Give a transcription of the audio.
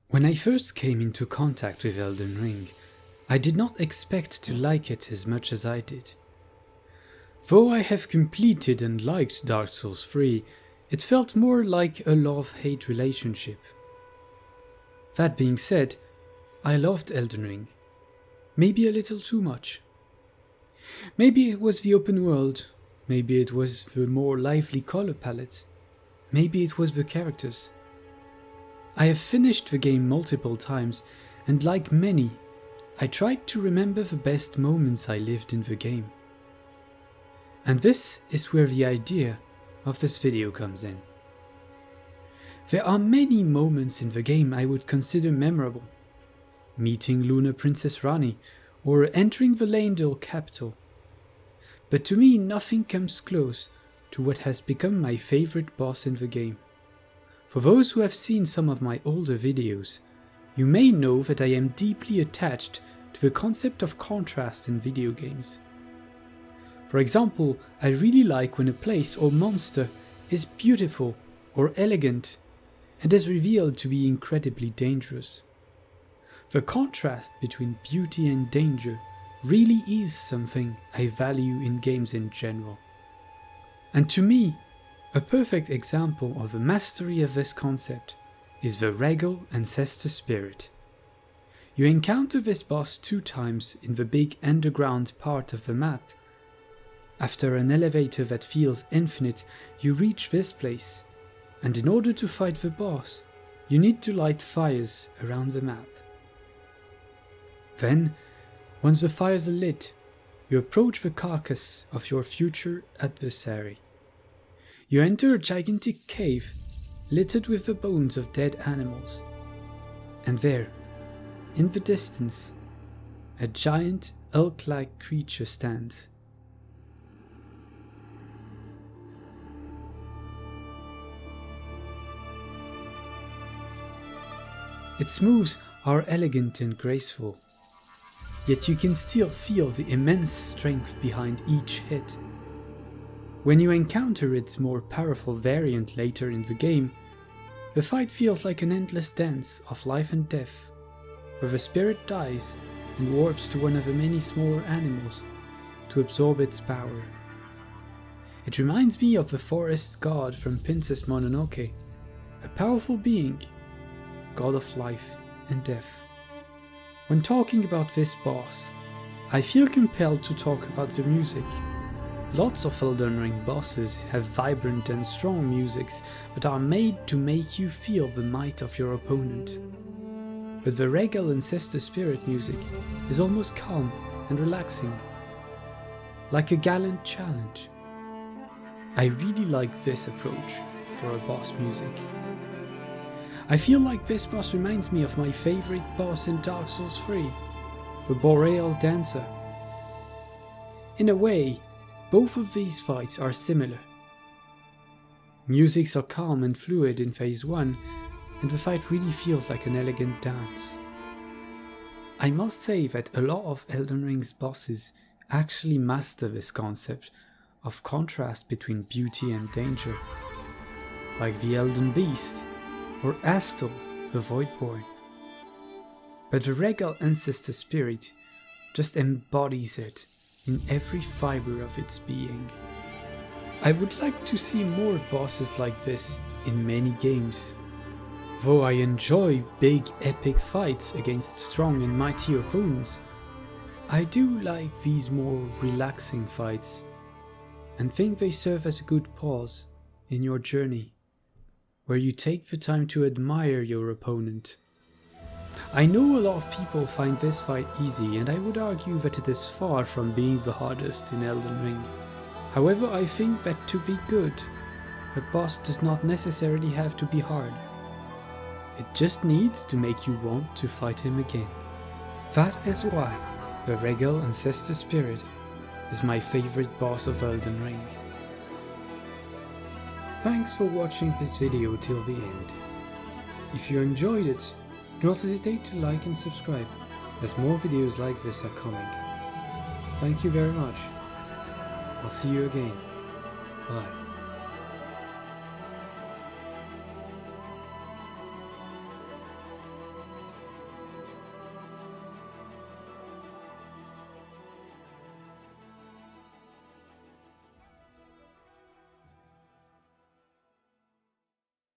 When I first came into contact with Elden Ring, I did not expect to like it as much as I did. Though I have completed and liked Dark Souls 3, it felt more like a love-hate relationship. That being said, I loved Elden Ring. Maybe a little too much. Maybe it was the open world, maybe it was the more lively color palette, maybe it was the characters. I have finished the game multiple times, and like many, I tried to remember the best moments I lived in the game. And this is where the idea of this video comes in. There are many moments in the game I would consider memorable. Meeting Lunar Princess Rani, or entering the Leyndell capital. But to me nothing comes close to what has become my favorite boss in the game. For those who have seen some of my older videos, you may know that I am deeply attached to the concept of contrast in video games. For example, I really like when a place or monster is beautiful or elegant and is revealed to be incredibly dangerous. The contrast between beauty and danger really is something I value in games in general. And to me, a perfect example of the mastery of this concept is the Regal Ancestor Spirit. You encounter this boss 2 times in the big underground part of the map. After an elevator that feels infinite, you reach this place, and in order to fight the boss, you need to light fires around the map. Then, once the fires are lit, you approach the carcass of your future adversary. You enter a gigantic cave littered with the bones of dead animals. And there, in the distance, a giant elk-like creature stands. Its moves are elegant and graceful, yet you can still feel the immense strength behind each hit. When you encounter its more powerful variant later in the game, the fight feels like an endless dance of life and death, where the spirit dies and warps to one of the many smaller animals to absorb its power. It reminds me of the forest god from Princess Mononoke, a powerful being, god of life and death. When talking about this boss, I feel compelled to talk about the music. Lots of Elden Ring bosses have vibrant and strong musics that are made to make you feel the might of your opponent. But the Regal Ancestor Spirit music is almost calm and relaxing, like a gallant challenge. I really like this approach for a boss music. I feel like this boss reminds me of my favorite boss in Dark Souls 3, the Boreal Dancer. In a way, both of these fights are similar. Musics are calm and fluid in phase 1, and the fight really feels like an elegant dance. I must say that a lot of Elden Ring's bosses actually master this concept of contrast between beauty and danger, like the Elden Beast or Astel, the Voidborn. But the Regal Ancestor Spirit just embodies it in every fiber of its being. I would like to see more bosses like this in many games. Though I enjoy big epic fights against strong and mighty opponents, I do like these more relaxing fights and think they serve as a good pause in your journey, where you take the time to admire your opponent. I know a lot of people find this fight easy, and I would argue that it is far from being the hardest in Elden Ring. However, I think that to be good, a boss does not necessarily have to be hard. It just needs to make you want to fight him again. That is why the Regal Ancestor Spirit is my favorite boss of Elden Ring. Thanks for watching this video till the end. If you enjoyed it, do not hesitate to like and subscribe, as more videos like this are coming. Thank you very much. I'll see you again. Bye.